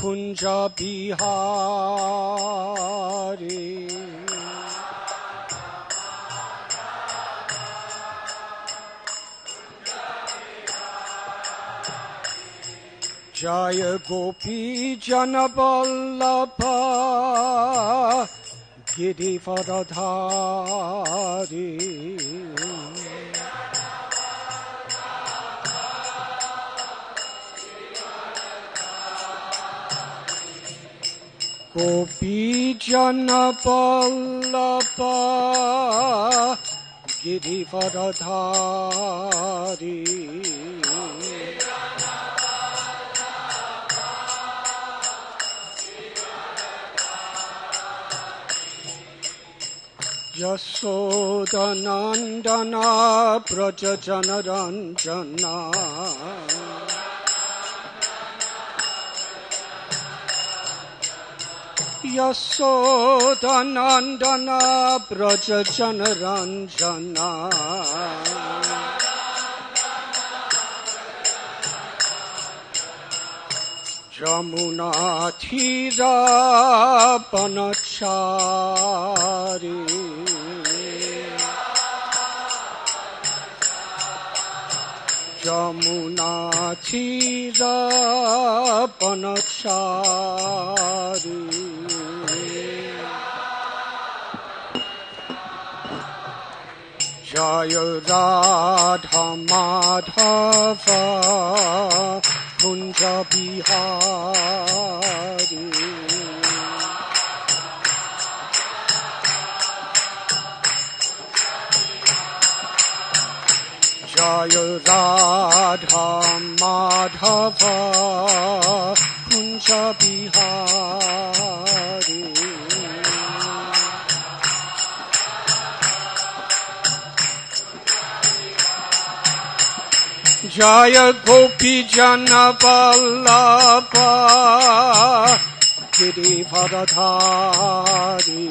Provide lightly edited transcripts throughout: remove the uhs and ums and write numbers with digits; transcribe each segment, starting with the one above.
Kunja Bihari. Jaya Gopi Janaballabha Girivardhari. Gopi Janaballabha Girivardhari. Yasodanandana Brajajanaranjana. Yasodanandana Brajajanaranjana. Jamuna Thira Panachari. Jamuna Thira Panachari. Jaya Radha Madhava Kunja Bihari. Jaya Radha Madhava Kunja Bihari. Jaya Gopi Janaballabha Girivardhari.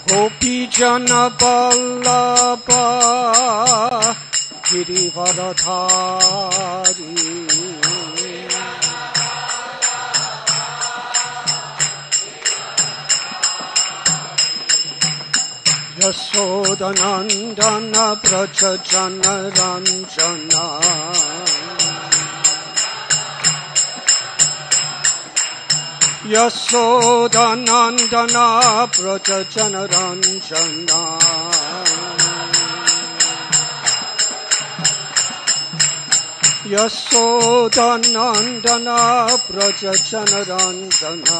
Gopi Janaballabha Girivardhari. Yasodanandana Brajajanaranjana. Yasodanandana Brajajanaranjana. Yasodanandana Brajajanaranjana.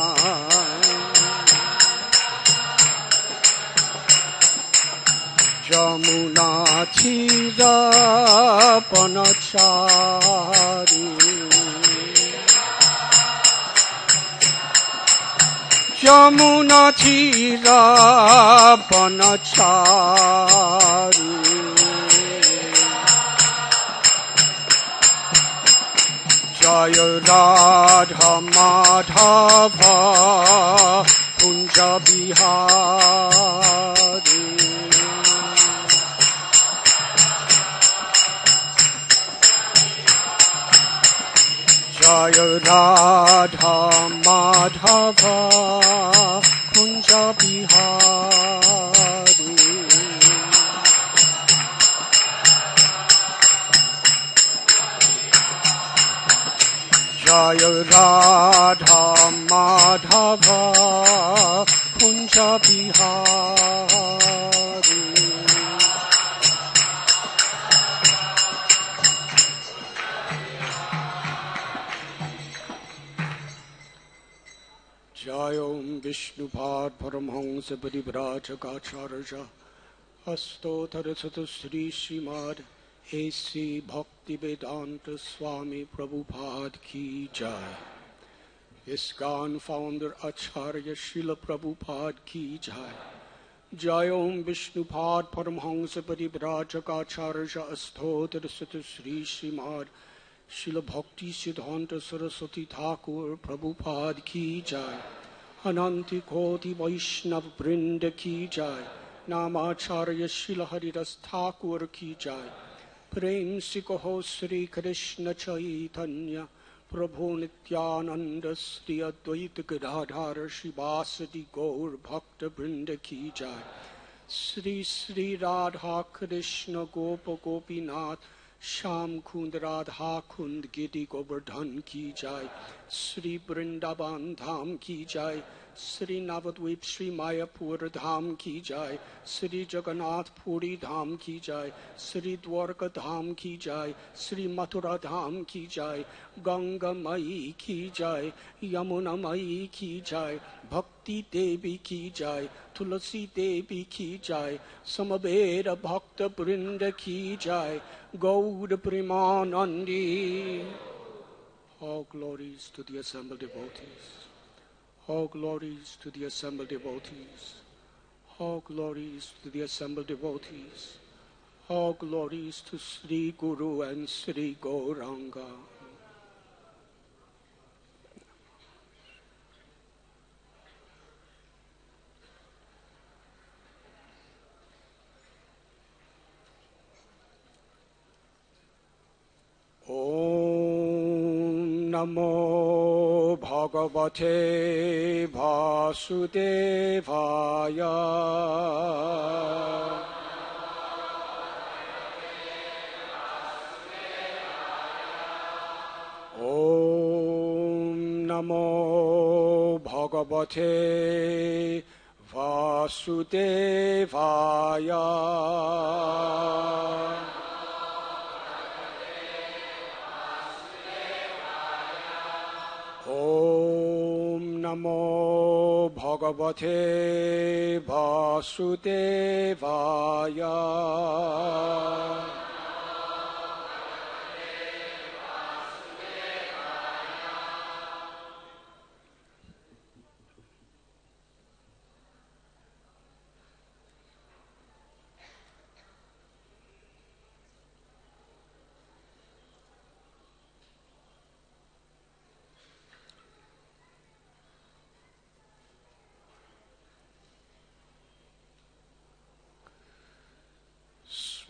Jamuna Thira Panachari. Jamuna Thira Panachari. Jaya Radha Madhava Kunja Bihari. Jaya Radha Madhava Kunja Bihari. Jaya Radha Madhava Kunja Bihari. Jayom Vishnupad Paramhansa Parivrajagacharya Astotarasata Sri Srimad A.C. Bhaktivedanta Swami Prabhupada Ki Jai. ISKCON founder Acharya Srila Prabhupada Ki Jai. Jayom Vishnupad Paramhansa Parivrajagacharya Astotarasata Sri Srimad Srila Bhakti Siddhanta Saraswati Thakur Prabhupada Ki Jai. Ananti Koti Vaishnava Vrinda Ki Jai. नामाचार्य Srila Haridas Thakur की जय। प्रेम से कहो श्री कृष्ण चैतन्य प्रभु नित्यानंद श्री अद्वैत गदाधर शिवासदि गौर भक्त वृंद की जय। श्री श्री राधा कृष्ण गोप गोपीनाथ श्याम कुंद राधा कुंद गिरि गोवर्धन की जय। श्री वृंदावन धाम की जय। श्री नवद्वीप श्री मायापुर धाम की जय। श्री जगन्नाथ पुरी धाम की जय। श्री द्वारका धाम की जय। श्री मथुरा धाम की जय। गंगा मई की जय। यमुना मई की जय। भक्ति देवी की जय। तुलसी देवी की जय। समवेत भक्त वृंद की जय। गौर Premanandi. All glories to the assembled devotees. All glories to the assembled devotees. All glories to the assembled devotees. All glories to Sri Guru and Sri Gauranga. Om Namo Bhagavate Vasudevaya. Om Namo Bhagavate Vasudevaya. Om Namo Bhagavate Vasudevaya.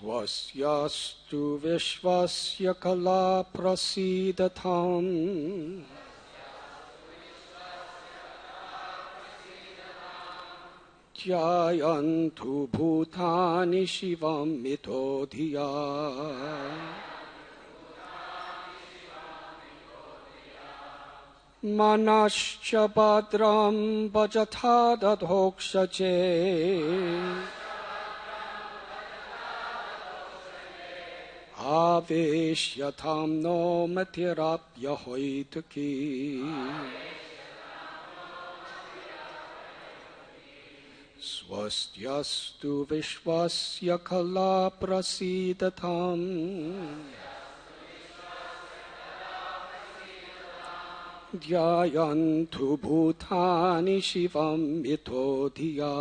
Swasyastu Vishwasya Kala Prasidatam. Jayantu Bhutani Shivam Mitodhiya. Manascha Badram Bhajatha Dadhokshache. Aveshyatam no matirapya hoituki. Swastyastu Vishwasya Kala Prasidatam. Dhyayantu Bhutani Shivam Mitodhiya.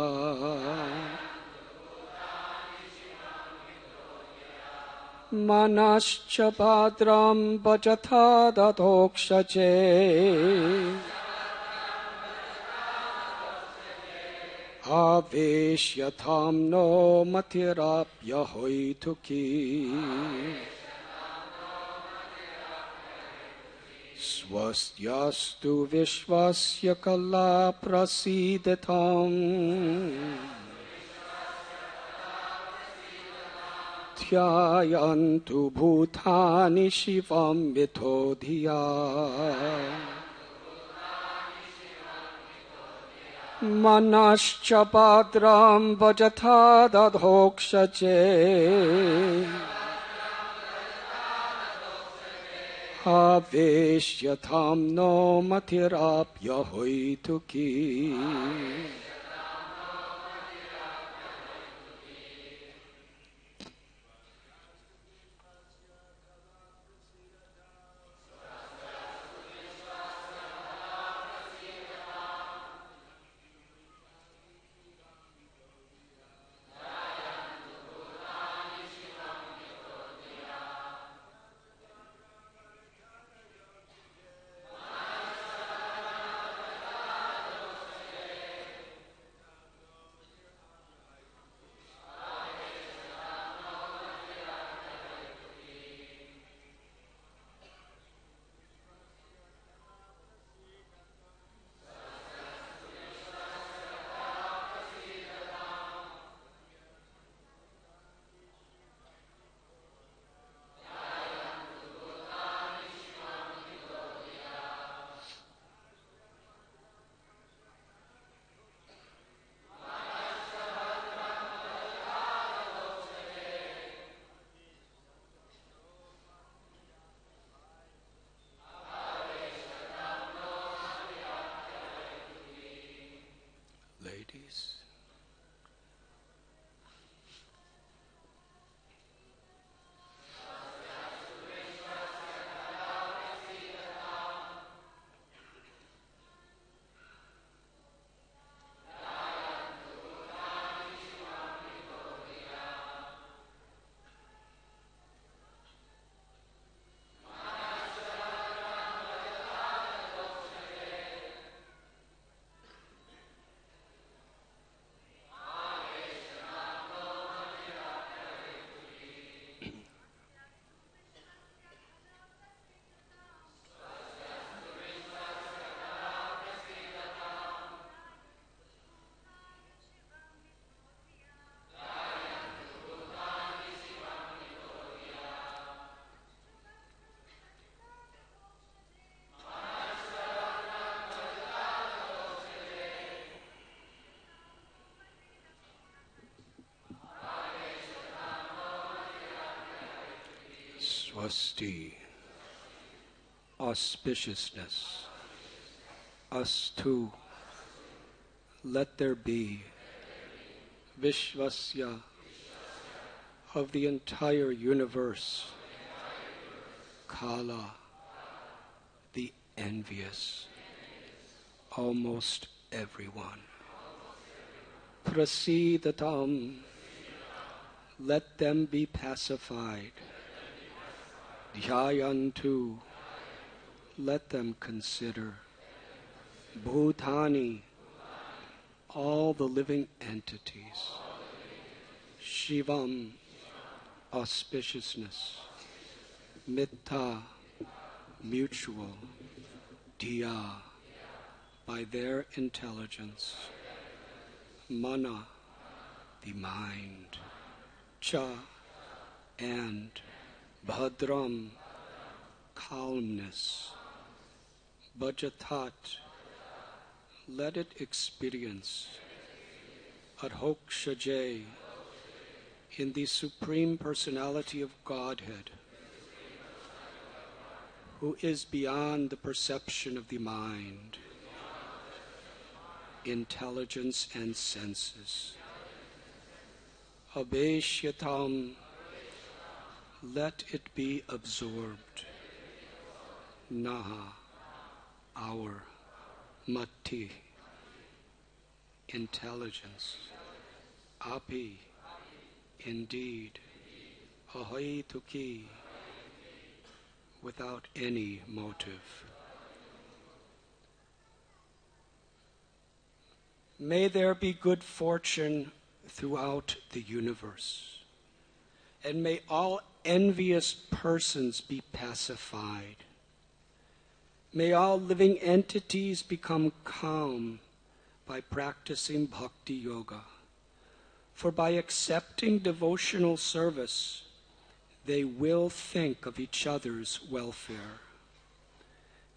Manascha Bhadram Bhajatha Dadhokshache. Aveshyatam no matirapya hoituki. Swastyastu Vishwasya Kala Prasidatam. Dhyayantu Bhutani Shivam Mitodhiya. Manascha Bhadram Bhajatha Dadhokshache. Aveshyatam no matirapya hoituki. Swasti, auspiciousness, astu, let there be, Vishvasya, of the entire universe, Kala, the envious, almost everyone. Prasidatam, let them be pacified. Dhyayantu, let them consider. Bhutani, all the living entities. Shivam, auspiciousness. Mitta, mutual. Diya, by their intelligence. Mana, the mind. Cha, and. Bhadram, calmness. Bhajatat, let it experience. Adhokshaje, in the Supreme Personality of Godhead, who is beyond the perception of the mind, intelligence and senses. Abheshyatam, let it be absorbed. Naha, our. Mati, intelligence. Api, indeed. Ahaituki, without any motive. May there be good fortune throughout the universe, and may all envious persons be pacified. May all living entities become calm by practicing bhakti yoga, for by accepting devotional service, they will think of each other's welfare.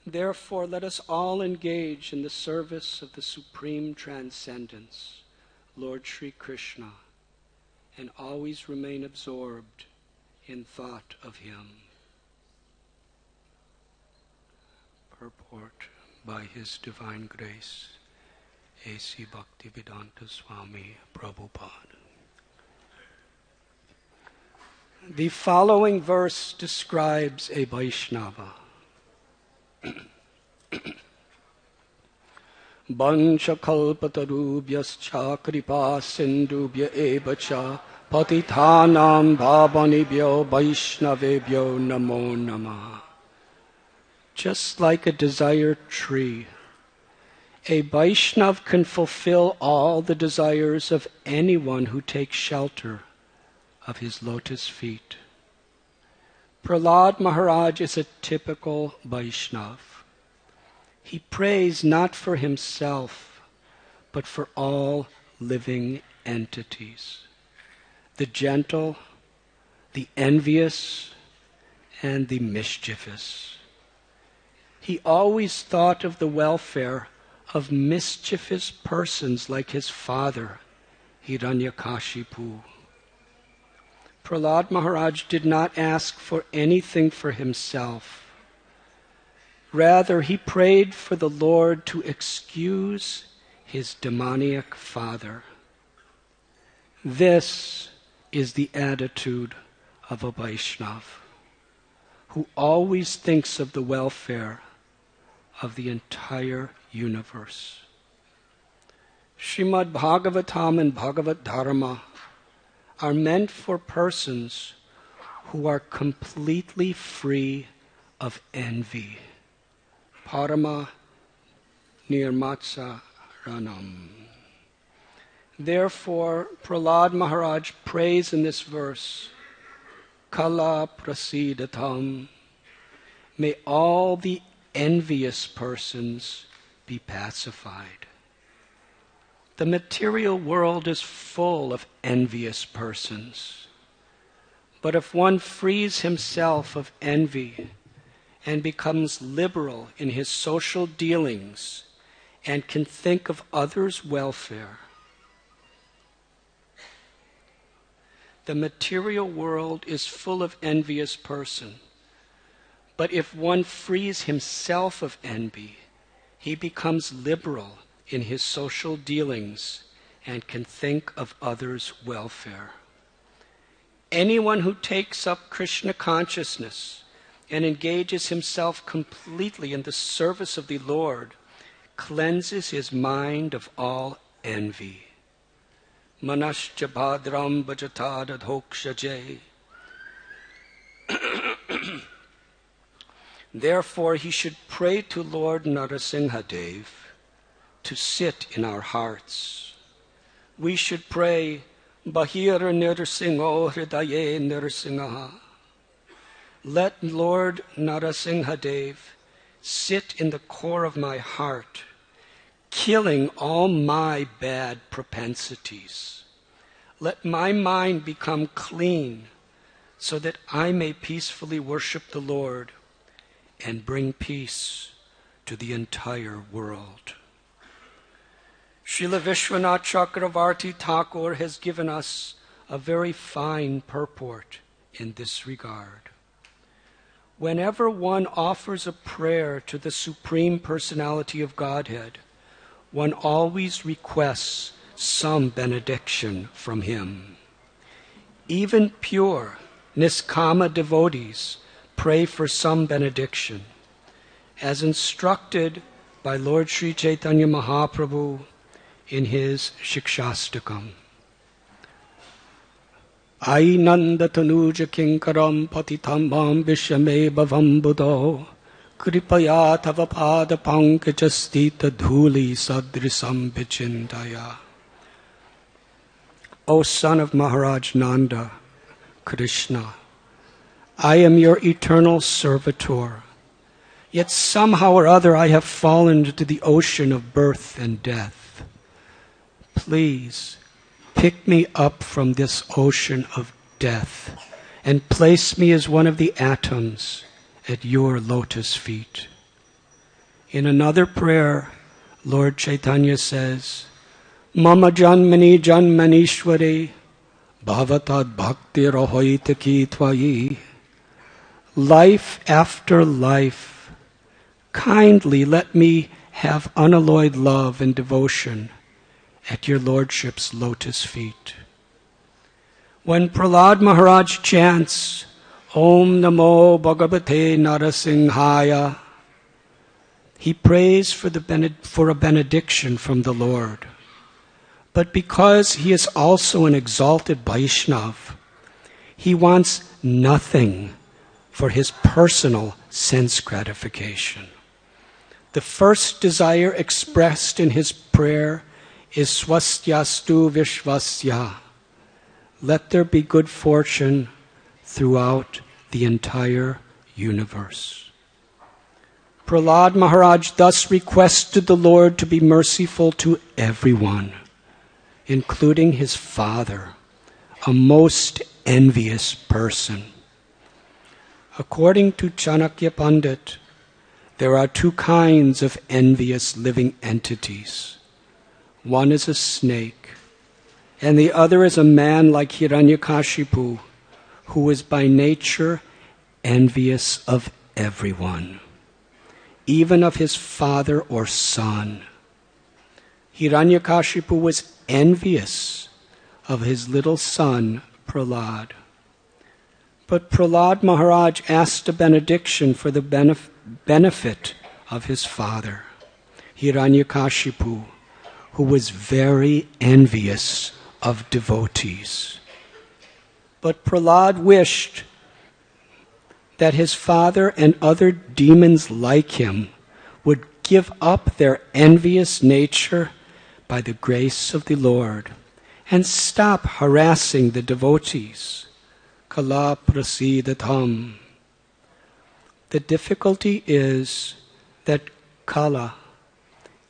Therefore, let us all engage in the service of the Supreme Transcendence, Lord Sri Krishna, and always remain absorbed in thought of him. Purport by His Divine Grace, A.C. Bhaktivedanta Swami Prabhupada. The following verse describes a Vaishnava. Bancha kalpatarubhyascha kripa sindubhya evacha patithanam bhavanibhyo vaishnavebhyo namo namah. Just like a desired tree, a Vaishnav can fulfill all the desires of anyone who takes shelter of his lotus feet. Prahlad Maharaj is a typical Vaishnav. He prays not for himself, but for all living entities, the gentle, the envious, and the mischievous. He always thought of the welfare of mischievous persons like his father, Hiranyakashipu. Prahlad Maharaj did not ask for anything for himself. Rather, he prayed for the Lord to excuse his demoniac father. This is the attitude of a Vaishnav, who always thinks of the welfare of the entire universe. Srimad Bhagavatam and Bhagavad Dharma are meant for persons who are completely free of envy. Parama nirmatsa ranam. Therefore, Prahlad Maharaj prays in this verse, Kala prasidatam, may all the envious persons be pacified. The material world is full of envious persons. But if one frees himself of envy and becomes liberal in his social dealings and can think of others' welfare, the material world is full of envious persons. But if one frees himself of envy, he becomes liberal in his social dealings and can think of others' welfare. Anyone who takes up Krishna consciousness and engages himself completely in the service of the Lord cleanses his mind of all envy. Manascha bhadram bhajatadadhokshaje. Therefore, he should pray to Lord Narasimhadev to sit in our hearts. We should pray, Bahira Narasimho Hridaye Narasimha. Let Lord Narasimhadev sit in the core of my heart, killing all my bad propensities. Let my mind become clean so that I may peacefully worship the Lord and bring peace to the entire world. Srila Vishwanath Chakravarti Thakur has given us a very fine purport in this regard. Whenever one offers a prayer to the Supreme Personality of Godhead, one always requests some benediction from Him. Even pure, niskama devotees pray for some benediction, as instructed by Lord Sri Chaitanya Mahaprabhu in his Shikshastakam. Ainanda tanuja kinkaram patitam bam vishame bhavam buddho kripaya tava pada pankajastita dhuli sadrisam vichindaya. O son of Maharaj Nanda, Krishna, I am your eternal servitor, yet somehow or other I have fallen into the ocean of birth and death. Please pick me up from this ocean of death and place me as one of the atoms at your lotus feet. In another prayer, Lord Chaitanya says, Mama janmani janmanishwari bhavatad bhakti rahoita ki tvayi. Life after life, kindly let me have unalloyed love and devotion at your Lordship's lotus feet. When Prahlad Maharaj chants, Om Namo Bhagavate Narasimhaya, he prays for a benediction from the Lord. But because he is also an exalted Vaishnava, he wants nothing for his personal sense gratification. The first desire expressed in his prayer is Swastyastu Vishvasya. Let there be good fortune throughout the entire universe. Prahlad Maharaj thus requested the Lord to be merciful to everyone, including his father, a most envious person. According to Chanakya Pandit, there are two kinds of envious living entities. One is a snake, and the other is a man like Hiranyakashipu, who is by nature envious of everyone, even of his father or son. Hiranyakashipu was envious of his little son, Prahlad. But Prahlad Maharaj asked a benediction for the benefit of his father, Hiranyakashipu, who was very envious of devotees. But Prahlad wished that his father and other demons like him would give up their envious nature by the grace of the Lord and stop harassing the devotees. Kala prasidatam. The difficulty is that Kala,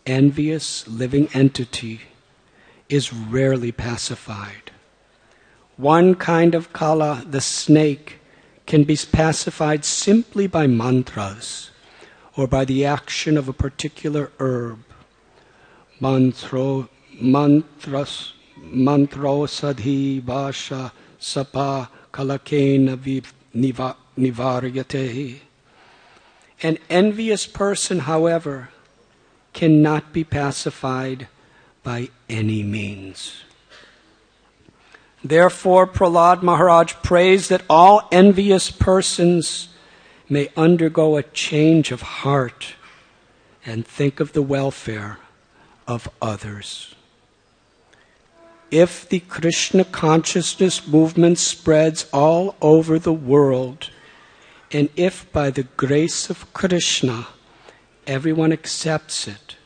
envious living entity, is rarely pacified. One kind of Kala, the snake, can be pacified simply by mantras or by the action of a particular herb. Mantro sadhi vasha sapa kalakena nivaryate. An envious person, however, cannot be pacified by any means. Therefore, Prahlad Maharaj prays that all envious persons may undergo a change of heart and think of the welfare of others. If the Krishna consciousness movement spreads all over the world, and if by the grace of Krishna everyone accepts it,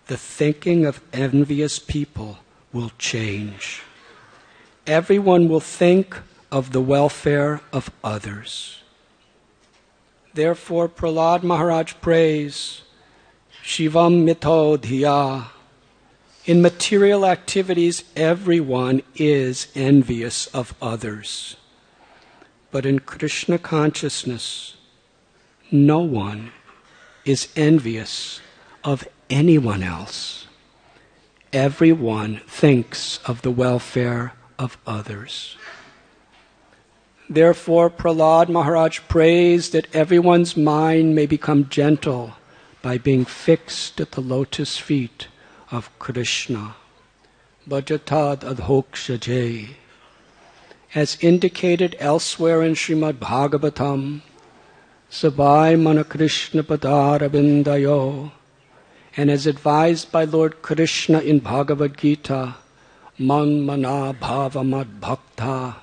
the thinking of envious people will change. Everyone will think of the welfare of others. Therefore, Prahlad Maharaj prays, Shivam mito dhiya. In material activities, everyone is envious of others. But in Krishna consciousness, no one is envious of anyone else. Everyone thinks of the welfare of others. Therefore, Prahlad Maharaj prays that everyone's mind may become gentle by being fixed at the lotus feet of Krishna. Bhajatad adhokshaje. As indicated elsewhere in Srimad Bhagavatam, Sabai mana Krishna padaravindayo, and as advised by Lord Krishna in Bhagavad Gita, Man mana bhavamad bhakta.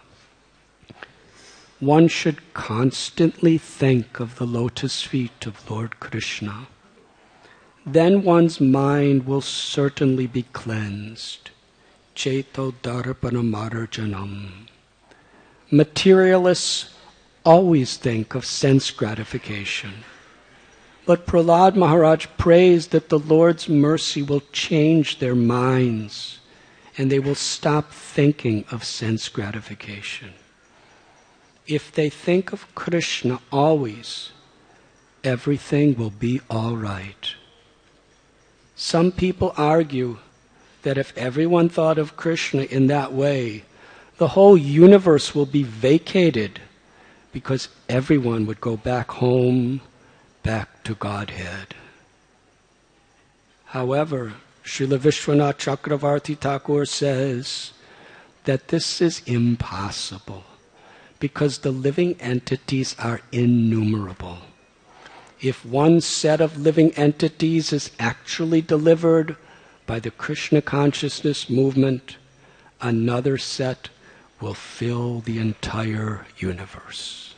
One should constantly think of the lotus feet of Lord Krishna. Then one's mind will certainly be cleansed. Cheto darpana marjanam. Materialists always think of sense gratification. But Prahlad Maharaj prays that the Lord's mercy will change their minds and they will stop thinking of sense gratification. If they think of Krishna always, everything will be all right. Some people argue that if everyone thought of Krishna in that way, the whole universe will be vacated because everyone would go back home, back to Godhead. However, Srila Vishwanath Chakravarti Thakur says that this is impossible because the living entities are innumerable. If one set of living entities is actually delivered by the Krishna consciousness movement, another set will fill the entire universe.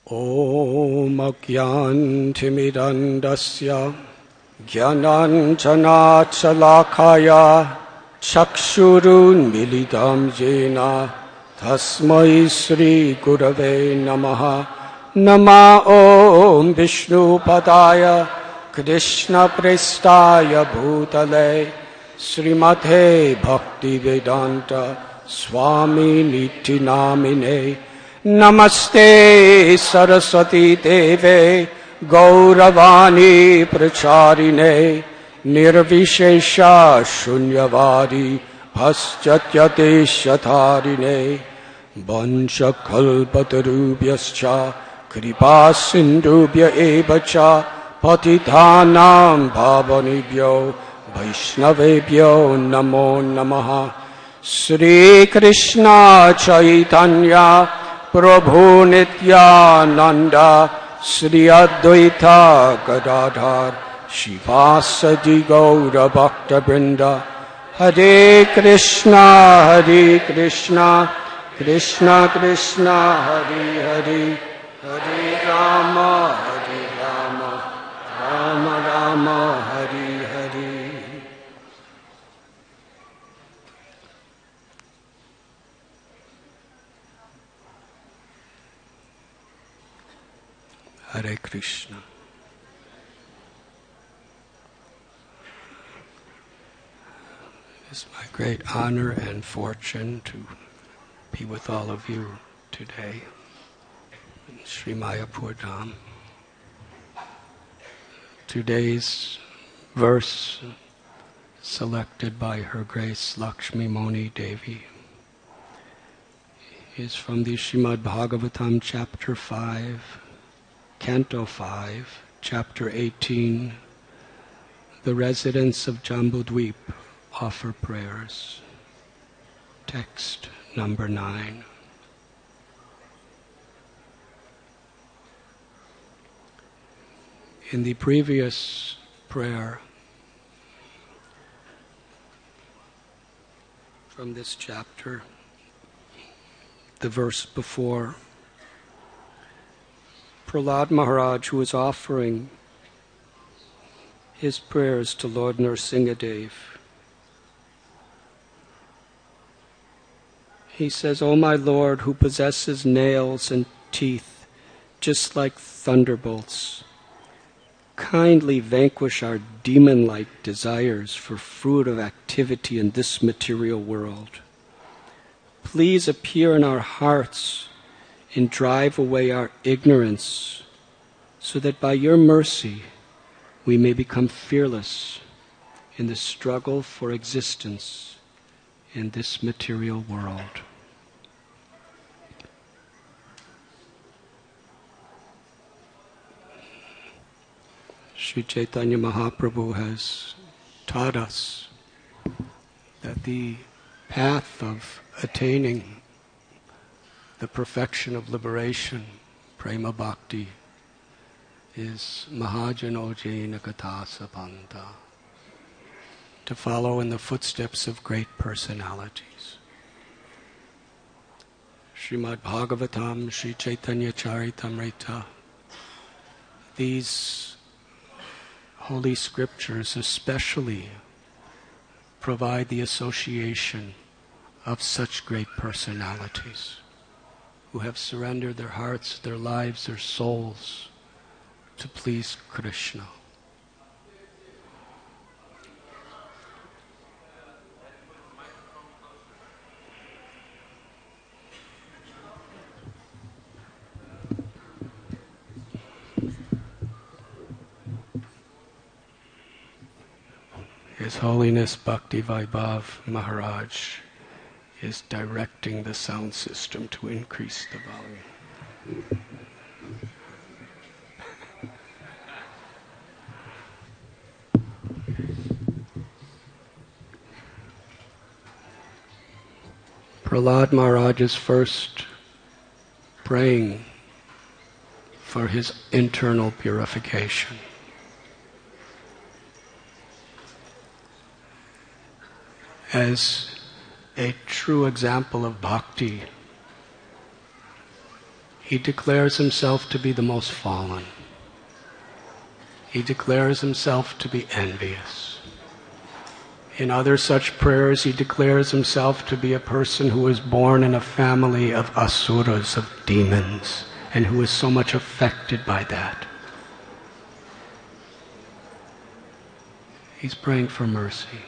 Om Agyantimidandasya Jnananjanachalakaya Chakshurun Milidam Jena Tasmai Sri Gurave Namaha Nama Om Vishnu Padaya Krishna Prestaya Bhutale Srimate Bhakti Vedanta Swami Niti Namine Namaste Saraswati Deve Gauravani Pracharine Nirvishesha Shunyavadi Paschatyate Shatharine Vancha Kalpatarubhyascha Kripa Sindhubhya Evacha Patithanam Bhavanibhyo Vaishnavebhyo Namo Namaha Sri Krishna Chaitanya Prabhu Nityananda Sri Advaita Gadadhar Shivasadi Gaura Bhakta Brinda Hare Krishna Krishna Krishna Hare Hare Hare Rama Rama Rama Hare Hare. Hare Krishna. It's my great honor and fortune to be with all of you today in Sri Mayapur Dham. Today's verse selected by Her Grace Lakshmi Moni Devi is from the Srimad Bhagavatam, chapter 5, canto 5, chapter 18. The residents of Jambudweep offer prayers. Text number 9. In the previous prayer from this chapter, the verse before, Prahlad Maharaj, who was offering his prayers to Lord Nrsingadev, he says, "O my Lord, who possesses nails and teeth just like thunderbolts, kindly vanquish our demon-like desires for fruit of activity in this material world. Please appear in our hearts and drive away our ignorance, so that by your mercy we may become fearless in the struggle for existence in this material world." Sri Chaitanya Mahaprabhu has taught us that the path of attaining the perfection of liberation, prema bhakti, is mahajanojena kathasabanta, to follow in the footsteps of great personalities. Srimad Bhagavatam, Sri Chaitanya Charitamrita, these Holy Scriptures especially provide the association of such great personalities who have surrendered their hearts, their lives, their souls to please Krishna. His Holiness Bhakti Vaibhav Maharaj is directing the sound system to increase the volume. Prahlad Maharaj is first praying for his internal purification. As a true example of bhakti, he declares himself to be the most fallen. He declares himself to be envious. In other such prayers, he declares himself to be a person who is born in a family of asuras, of demons, and who is so much affected by that. He's praying for mercy.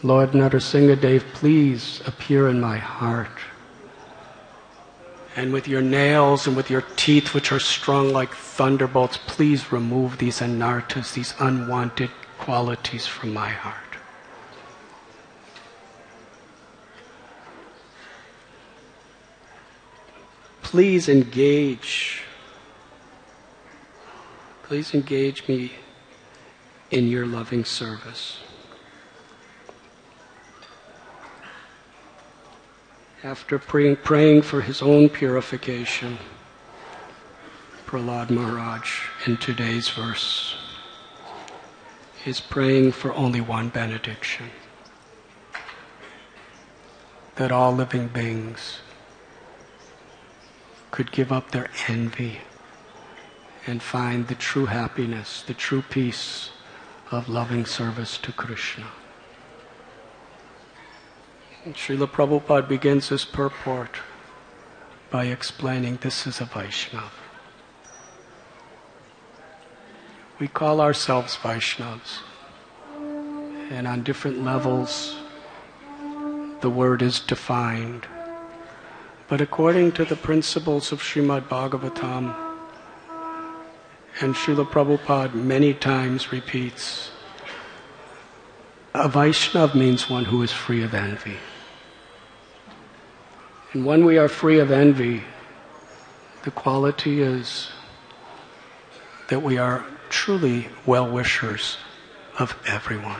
Lord Nrsingadev, please appear in my heart. And with your nails and with your teeth, which are strong like thunderbolts, please remove these anarthas, these unwanted qualities from my heart. Please engage me in your loving service. After praying for his own purification, Prahlad Maharaj, in today's verse, is praying for only one benediction: that all living beings could give up their envy and find the true happiness, the true peace of loving service to Krishna. And Srila Prabhupada begins his purport by explaining this is a Vaishnava. We call ourselves Vaishnavas, and on different levels the word is defined. But according to the principles of Srimad Bhagavatam And Srila Prabhupada many times repeats, a Vaishnava means one who is free of envy. And when we are free of envy, the quality is that we are truly well-wishers of everyone.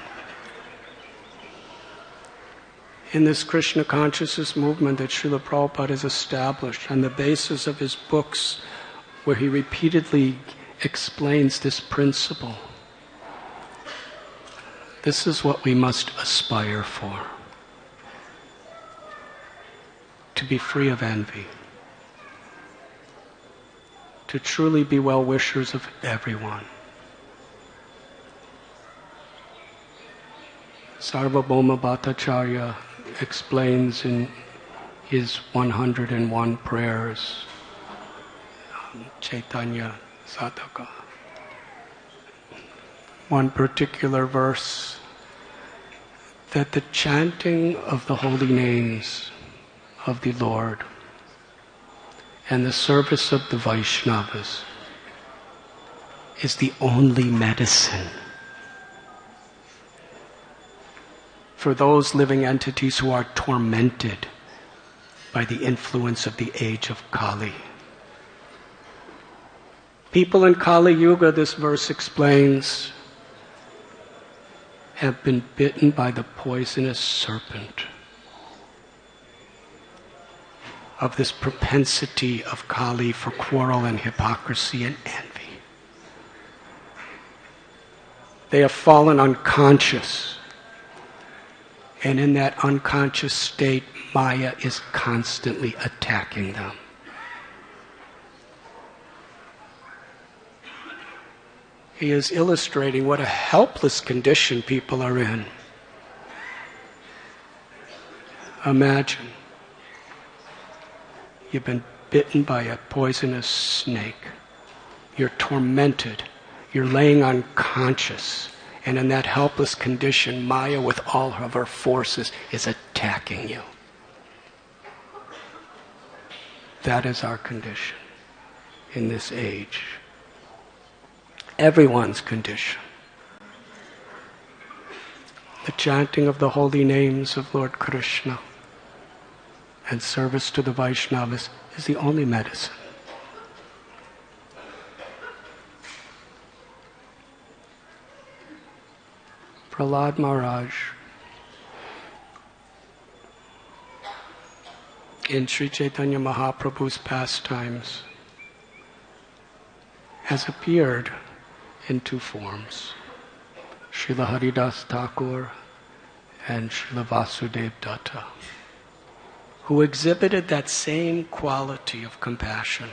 In this Krishna consciousness movement that Srila Prabhupada has established on the basis of his books, where he repeatedly explains this principle, this is what we must aspire for. To be free of envy. To truly be well-wishers of everyone. Sarvabhauma Bhattacharya explains in his 101 prayers, Chaitanya Sadhaka, one particular verse, that the chanting of the holy names of the Lord and the service of the Vaishnavas is the only medicine for those living entities who are tormented by the influence of the age of Kali. People in Kali Yuga, this verse explains, have been bitten by the poisonous serpent of this propensity of Kali for quarrel and hypocrisy and envy. They have fallen unconscious. And in that unconscious state, Maya is constantly attacking them. He is illustrating what a helpless condition people are in. Imagine you've been bitten by a poisonous snake. You're tormented. You're laying unconscious. And in that helpless condition, Maya, with all of her forces, is attacking you. That is our condition in this age. Everyone's condition. The chanting of the holy names of Lord Krishna and service to the Vaishnavas is the only medicine. Prahlad Maharaj, in Sri Chaitanya Mahaprabhu's pastimes, has appeared in two forms, Srila Haridas Thakur and Srila Vasudev Datta, who exhibited that same quality of compassion.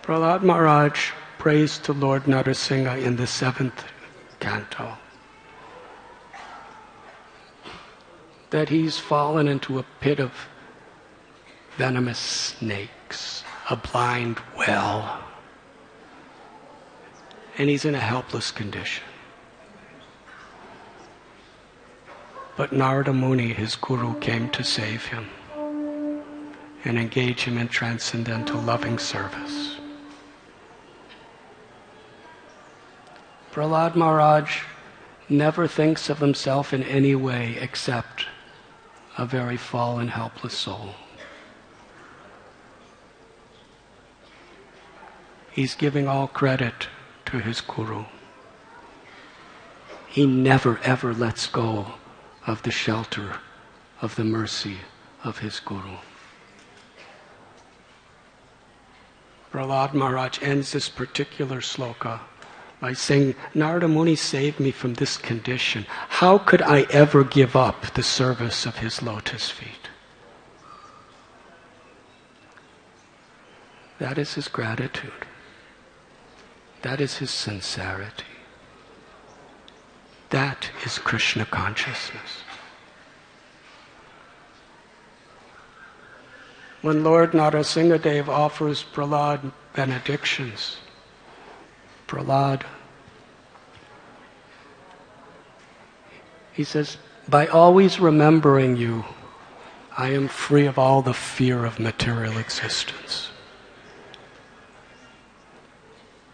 Prahlad Maharaj prays to Lord Narasimha in the 7th canto that he's fallen into a pit of venomous snakes, a blind well, and he's in a helpless condition. But Narada Muni, his guru, came to save him and engage him in transcendental loving service. Prahlad Maharaj never thinks of himself in any way except a very fallen, helpless soul. He's giving all credit to his guru. He never ever lets go of the shelter of the mercy of his guru. Prahlad Maharaj ends this particular sloka by saying, Narada Muni saved me from this condition. How could I ever give up the service of his lotus feet? That is his gratitude. That is his sincerity. That is Krishna consciousness. When Lord Narasimhadev offers Prahlad benedictions, Prahlad, he says, by always remembering you, I am free of all the fear of material existence.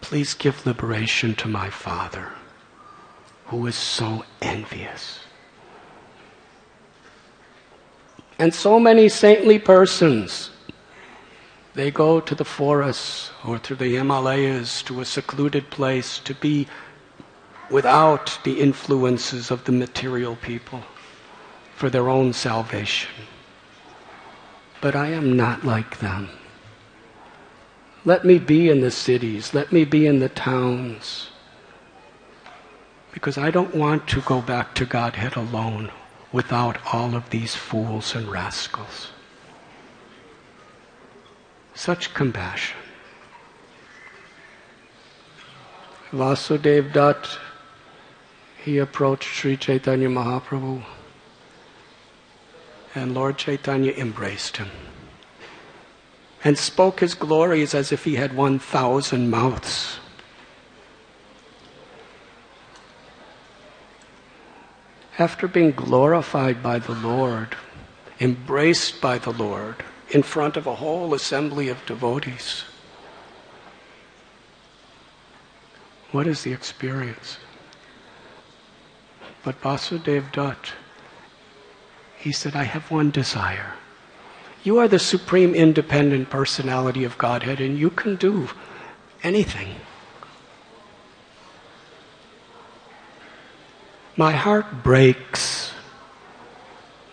Please give liberation to my father, who is so envious. And so many saintly persons, they go to the forests or to the Himalayas, to a secluded place, to be without the influences of the material people for their own salvation. But I am not like them. Let me be in the cities, let me be in the towns, because I don't want to go back to Godhead alone without all of these fools and rascals. Such compassion. Vasudev Dutt, he approached Sri Chaitanya Mahaprabhu, and Lord Chaitanya embraced him and spoke his glories as if he had 1,000 mouths. After being glorified by the Lord, embraced by the Lord, in front of a whole assembly of devotees, what is the experience? But Vasudev Dutt, he said, I have one desire. You are the supreme independent personality of Godhead, and you can do anything. My heart breaks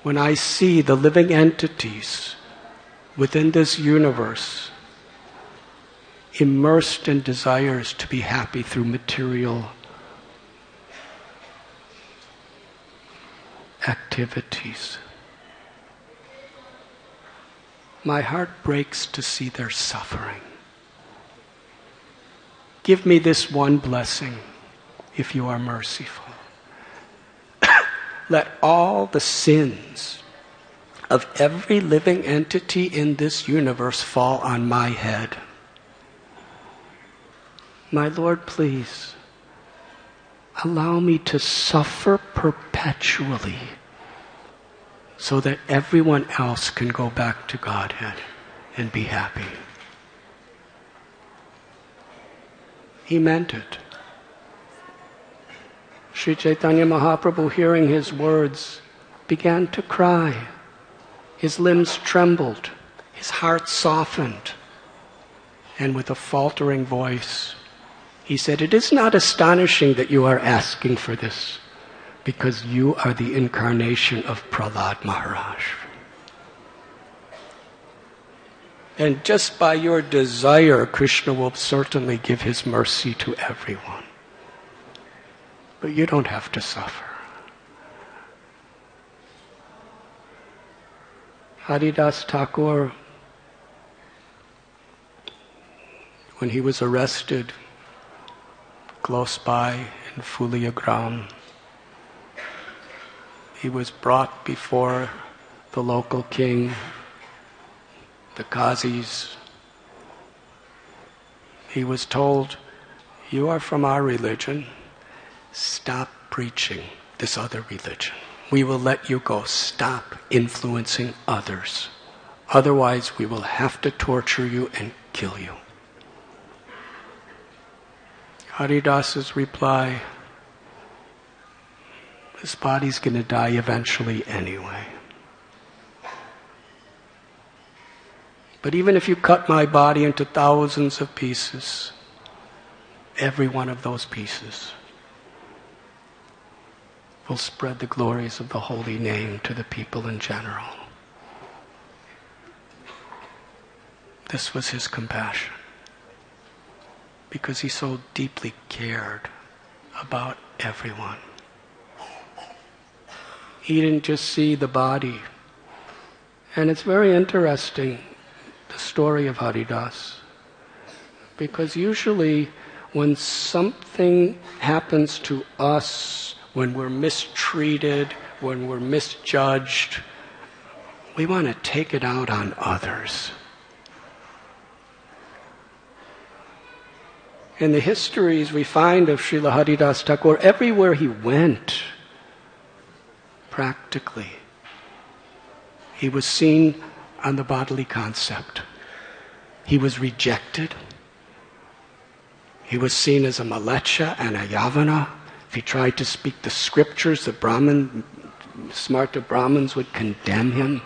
when I see the living entities within this universe immersed in desires to be happy through material activities. My heart breaks to see their suffering. Give me this one blessing, if you are merciful. Let all the sins of every living entity in this universe fall on my head. My Lord, please, allow me to suffer perpetually so that everyone else can go back to Godhead and be happy. He meant it. Sri Chaitanya Mahaprabhu, hearing his words, began to cry. His limbs trembled, his heart softened, and with a faltering voice, he said, "It is not astonishing that you are asking for this, because you are the incarnation of Prahlad Maharaj. And just by your desire, Krishna will certainly give his mercy to everyone. But you don't have to suffer." Haridas Thakur, when he was arrested close by in Fuliagram, he was brought before the local king, the Qazis. He was told, "You are from our religion. Stop preaching this other religion. We will let you go. Stop influencing others. Otherwise, we will have to torture you and kill you." Haridas's reply, "This body's going to die eventually anyway. But even if you cut my body into thousands of pieces, every one of those pieces will spread the glories of the holy name to the people in general." This was his compassion, because he so deeply cared about everyone. He didn't just see the body. And it's very interesting, the story of Haridas, because usually when something happens to us, when we're mistreated, when we're misjudged, we want to take it out on others. In the histories we find of Srila Haridas Thakur, everywhere he went, practically, He was seen on the bodily concept. He was rejected. He was seen as a malecha and a yavana. If he tried to speak the scriptures, the smarta Brahmins would condemn him.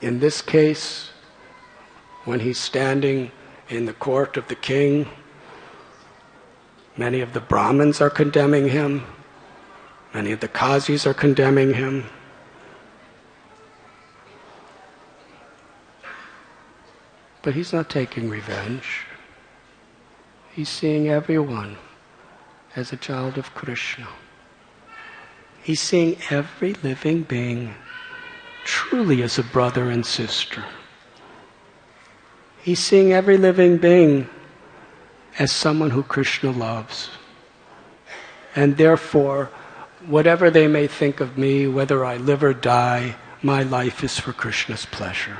In this case, when he's standing in the court of the king, many of the Brahmins are condemning him. Many of the Qazis are condemning him. But he's not taking revenge. He's seeing everyone as a child of Krishna. He's seeing every living being truly as a brother and sister. He's seeing every living being as someone who Krishna loves. And therefore, whatever they may think of me, whether I live or die, my life is for Krishna's pleasure.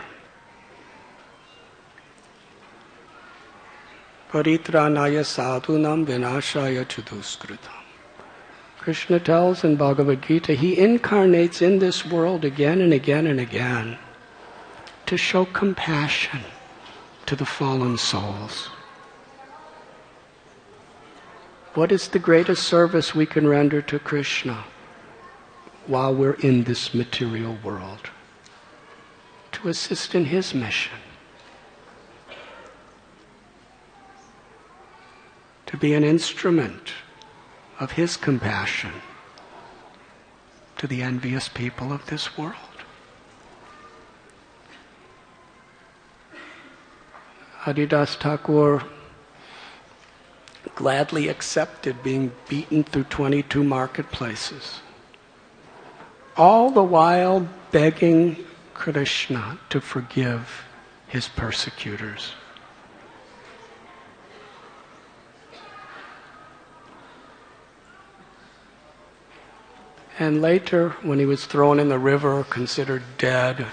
Paritranaya sadhunam vinashaya chaduskritam. Krishna tells in Bhagavad Gita, he incarnates in this world again and again and again to show compassion to the fallen souls. What is the greatest service we can render to Krishna while we're in this material world? To assist in his mission. To be an instrument of his compassion to the envious people of this world. Haridas Thakur gladly accepted being beaten through 22 marketplaces, all the while begging Krishna to forgive his persecutors. And later, when he was thrown in the river, considered dead,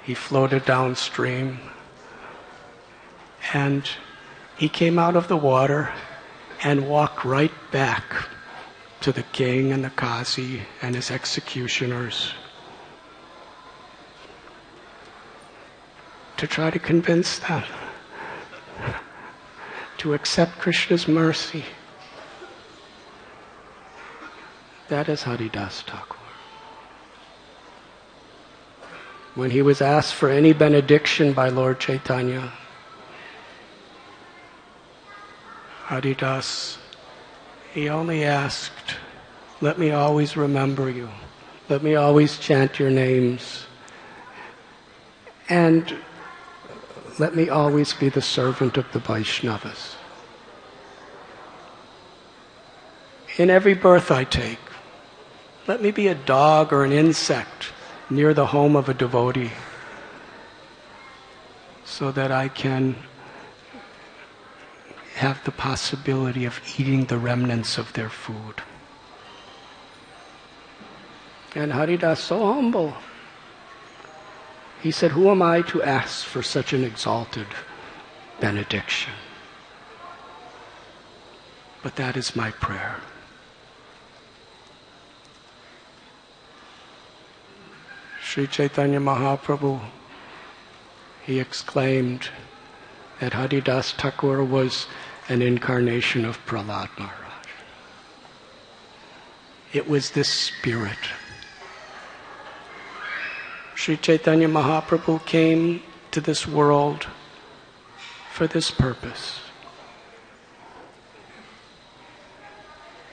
he floated downstream. And he came out of the water and walked right back to the king and the Qazi and his executioners to try to convince them to accept Krishna's mercy. That is Haridas Thakur. When he was asked for any benediction by Lord Chaitanya, Haridas, he only asked, let me always remember you. Let me always chant your names. And let me always be the servant of the Vaishnavas. In every birth I take, let me be a dog or an insect near the home of a devotee so that I can have the possibility of eating the remnants of their food. And Haridas, so humble, he said, who am I to ask for such an exalted benediction? But that is my prayer. Sri Chaitanya Mahaprabhu, he exclaimed that Haridas Thakur was an incarnation of Prahlad Maharaj. It was this spirit. Sri Chaitanya Mahaprabhu came to this world for this purpose.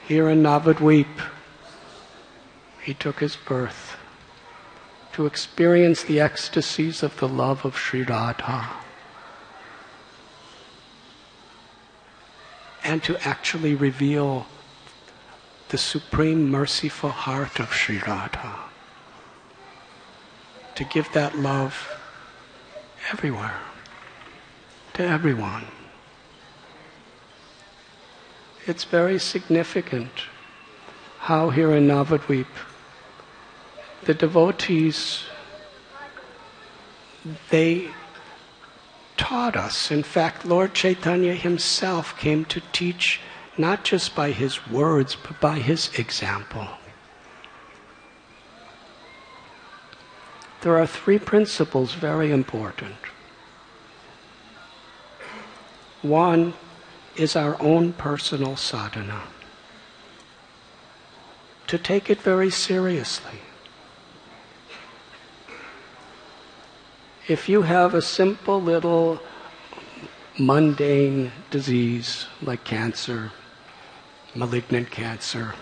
Here in Navadvip, he took his birth to experience the ecstasies of the love of Sri Radha and to actually reveal the supreme merciful heart of Sri Radha, to give that love everywhere, to everyone. It's very significant how here in Navadvip the devotees, they taught us. In fact, Lord Chaitanya himself came to teach not just by his words, but by his example. there are three principles very important. One is our own personal sadhana. To take it very seriously. If you have a simple little mundane disease like cancer, malignant cancer,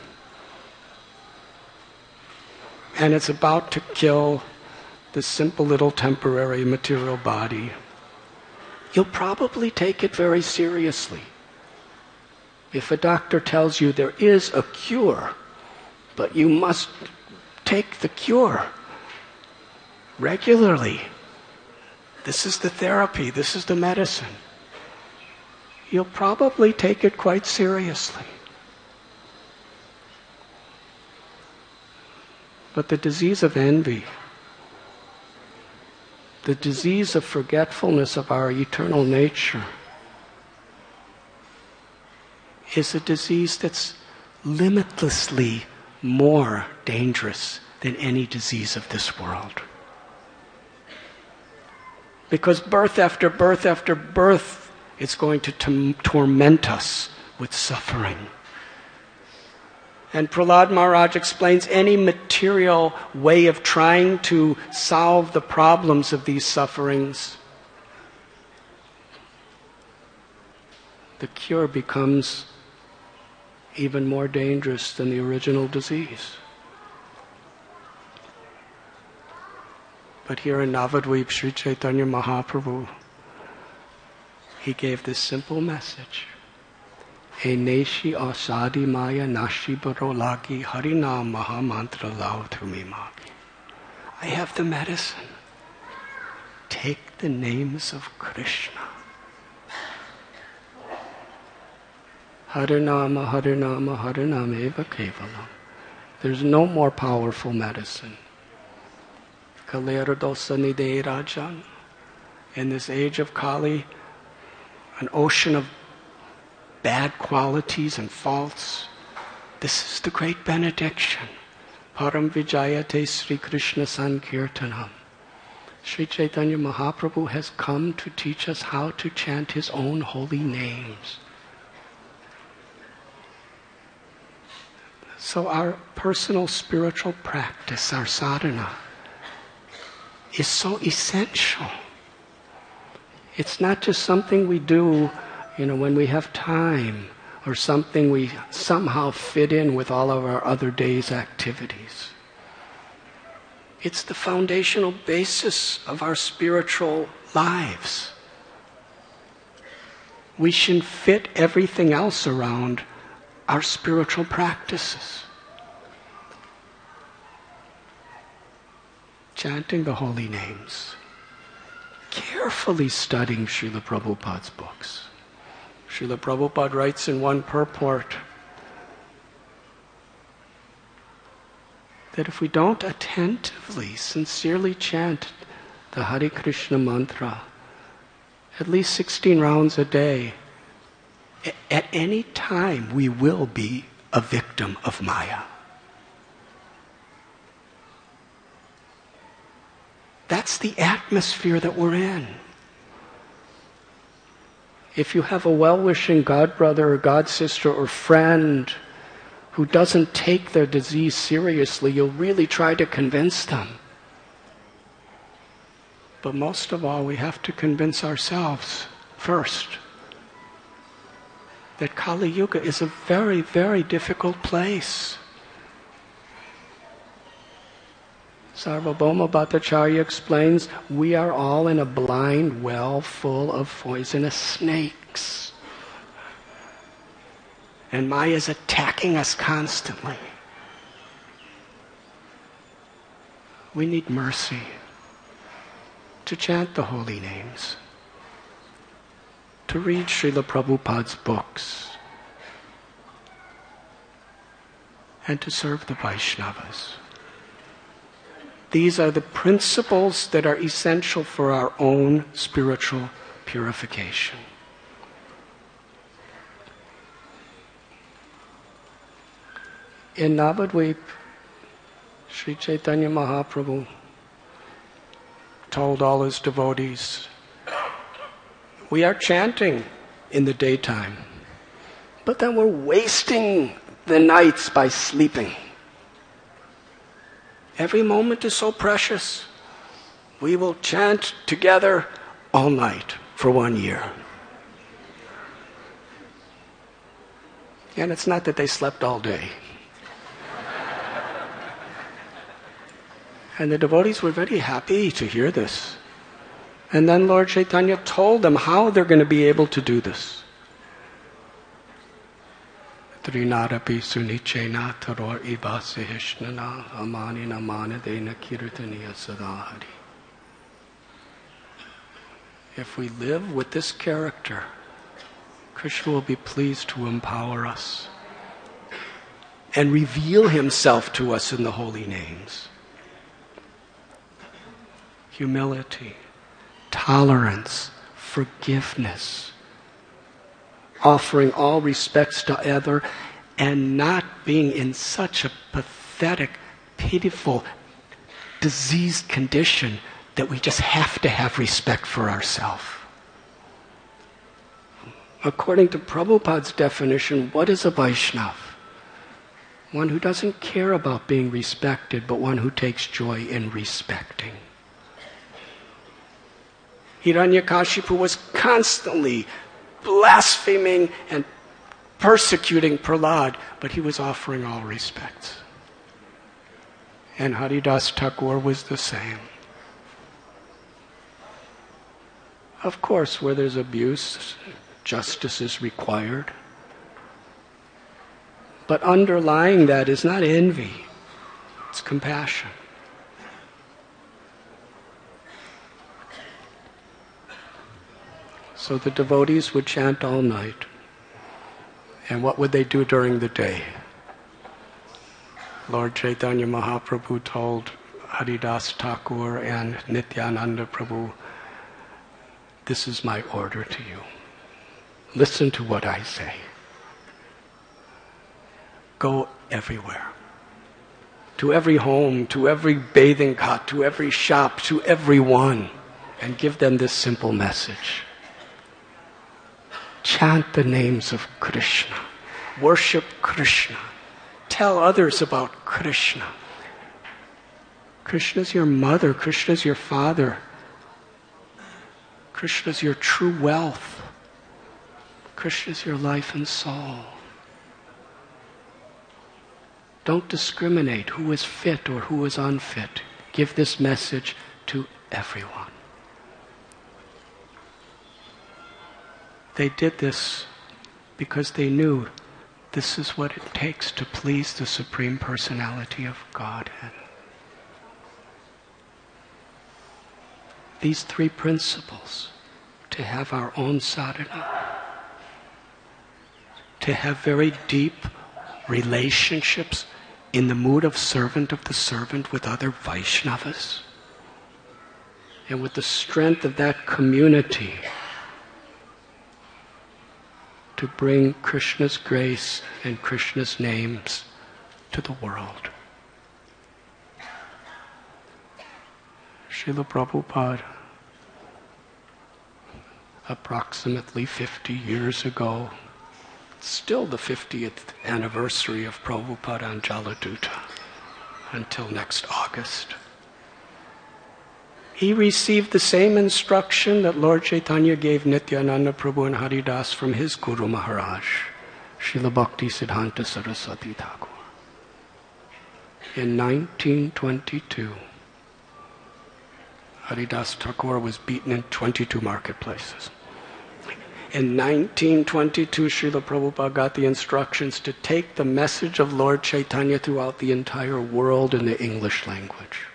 and it's about to kill this simple little temporary material body, you'll probably take it very seriously. If a doctor tells you there is a cure, but you must take the cure regularly, this is the therapy, this is the medicine, you'll probably take it quite seriously. But the disease of envy, the disease of forgetfulness of our eternal nature, is a disease that's limitlessly more dangerous than any disease of this world. Because birth after birth after birth, it's going to torment us with suffering. And Prahlad Maharaj explains any material way of trying to solve the problems of these sufferings, the cure becomes even more dangerous than the original disease. But here in Navadvip, Sri Chaitanya Mahaprabhu, he gave this simple message. E neshi asadi maya nashi baro lagi harinam maha mantra lao tumi magi. I have the medicine. Take the names of Krishna. Harinama, Harinama, Harinama eva kevalam. There's no more powerful medicine. Kalera dosa nide rajan. In this age of Kali, an ocean of bad qualities and faults, this is the great benediction. Param Vijayate Sri Krishna Sankirtanam. Sri Chaitanya Mahaprabhu has come to teach us how to chant his own holy names. So our personal spiritual practice, our sadhana, is so essential. It's not just something we do, when we have time, or something we somehow fit in with all of our other day's activities. It's the foundational basis of our spiritual lives. We should fit everything else around our spiritual practices. Chanting the holy names. Carefully studying Srila Prabhupada's books. Srila Prabhupada writes in one purport that if we don't attentively, sincerely chant the Hare Krishna mantra at least 16 rounds a day, at any time we will be a victim of Maya. That's the atmosphere that we're in. If you have a well-wishing godbrother or godsister or friend who doesn't take their disease seriously, you'll really try to convince them. But most of all, we have to convince ourselves first that Kali Yuga is a very, very difficult place. Sarvabhauma Bhattacharya explains, we are all in a blind well full of poisonous snakes. And Maya is attacking us constantly. We need mercy to chant the holy names, to read Srila Prabhupada's books, and to serve the Vaishnavas. These are the principles that are essential for our own spiritual purification. In Navadvip, Sri Chaitanya Mahaprabhu told all his devotees, we are chanting in the daytime, but then we're wasting the nights by sleeping. Every moment is so precious. We will chant together all night for 1 year. And it's not that they slept all day. And the devotees were very happy to hear this. And then Lord Chaitanya told them how they're going to be able to do this. Trinadapi sunichena taror ibasihishnana amanina manadena kirtaniya sadahari. If we live with this character, Krishna will be pleased to empower us and reveal himself to us in the holy names. Humility, tolerance, forgiveness, offering all respects to other, and not being in such a pathetic, pitiful, diseased condition that we just have to have respect for ourselves. According to Prabhupada's definition, what is a Vaishnava? One who doesn't care about being respected, but one who takes joy in respecting. Hiranyakashipu was constantly blaspheming and persecuting Prahlad, but he was offering all respects. And Haridas Thakur was the same. Of course, where there's abuse, justice is required. But underlying that is not envy, it's compassion. So the devotees would chant all night. And what would they do during the day? Lord Chaitanya Mahaprabhu told Haridas Thakur and Nityananda Prabhu, this is my order to you. Listen to what I say. Go everywhere. To every home, to every bathing cot, to every shop, to everyone, and give them this simple message. Chant the names of Krishna. Worship Krishna. Tell others about Krishna. Krishna's your mother. Krishna's your father. Krishna's your true wealth. Krishna's your life and soul. Don't discriminate who is fit or who is unfit. Give this message to everyone. They did this because they knew this is what it takes to please the Supreme Personality of Godhead. These three principles, to have our own sadhana, to have very deep relationships in the mood of servant of the servant with other Vaishnavas, and with the strength of that community to bring Krishna's grace and Krishna's names to the world. Srila Prabhupada, approximately 50 years ago, still the 50th anniversary of Prabhupada on Jaladuta, until next August. He received the same instruction that Lord Chaitanya gave Nityananda Prabhu and Haridas from his Guru Maharaj, Srila Bhakti Siddhanta Saraswati Thakur. In 1922, Haridas Thakur was beaten in 22 marketplaces. In 1922, Srila Prabhupada got the instructions to take the message of Lord Chaitanya throughout the entire world in the English language.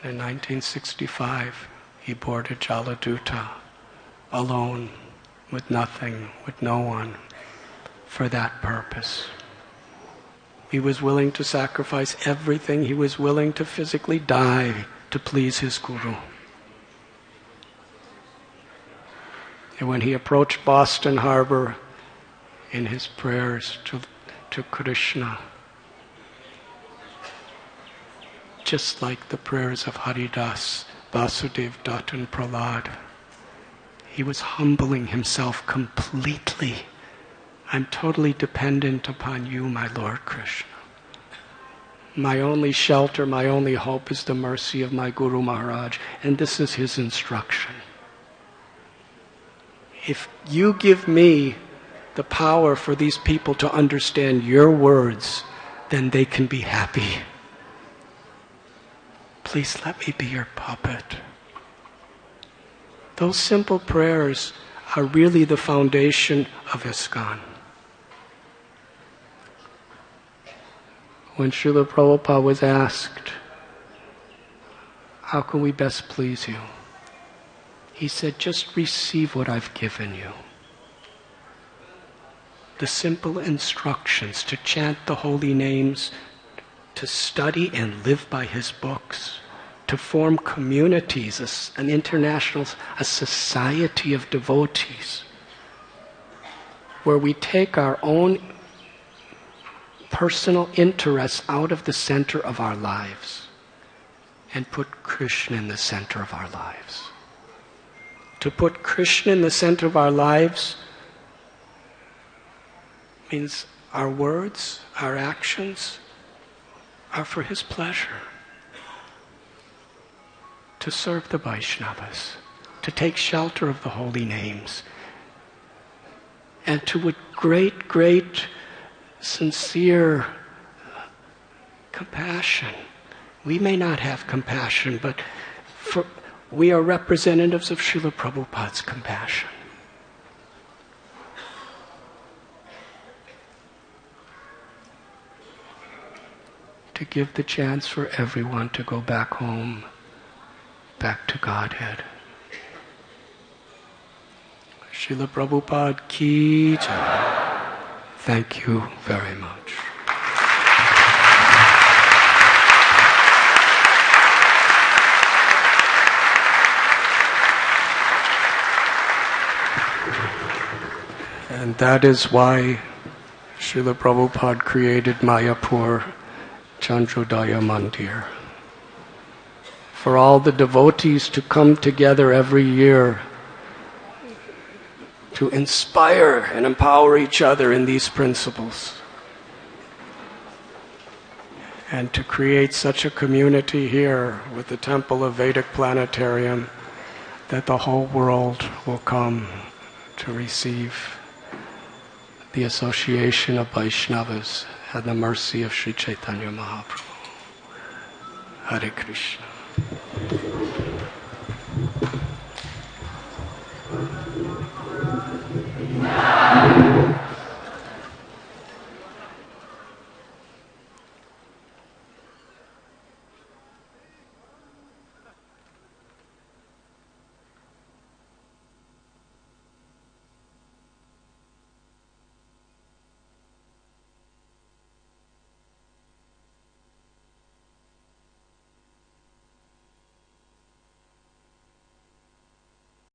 And in 1965, he boarded Jaladuta alone, with nothing, with no one, for that purpose. He was willing to sacrifice everything. He was willing to physically die to please his Guru. And when he approached Boston Harbor in his prayers to Krishna, just like the prayers of Haridas, Vasudev, Dutt, and Prahlad. He was humbling himself completely. I'm totally dependent upon you, my Lord Krishna. My only shelter, my only hope is the mercy of my Guru Maharaj, and this is his instruction. If you give me the power for these people to understand your words, then they can be happy. Please let me be your puppet. Those simple prayers are really the foundation of ISKCON. When Srila Prabhupada was asked, how can we best please you? He said, just receive what I've given you. The simple instructions to chant the holy names, to study and live by his books, to form communities, an international, a society of devotees, where we take our own personal interests out of the center of our lives and put Krishna in the center of our lives. To put Krishna in the center of our lives means our words, our actions are for his pleasure. To serve the Vaishnavas, to take shelter of the holy names, and to with great sincere compassion. We may not have compassion, but we are representatives of Srila Prabhupada's compassion. To give the chance for everyone to go back home, back to Godhead. Srila Prabhupada ki jai. Thank you very much. And that is why Srila Prabhupada created Mayapur Chandrodaya Mandir. For all the devotees to come together every year to inspire and empower each other in these principles. And to create such a community here with the Temple of Vedic Planetarium that the whole world will come to receive the association of Vaishnavas and the mercy of Sri Chaitanya Mahaprabhu. Hare Krishna.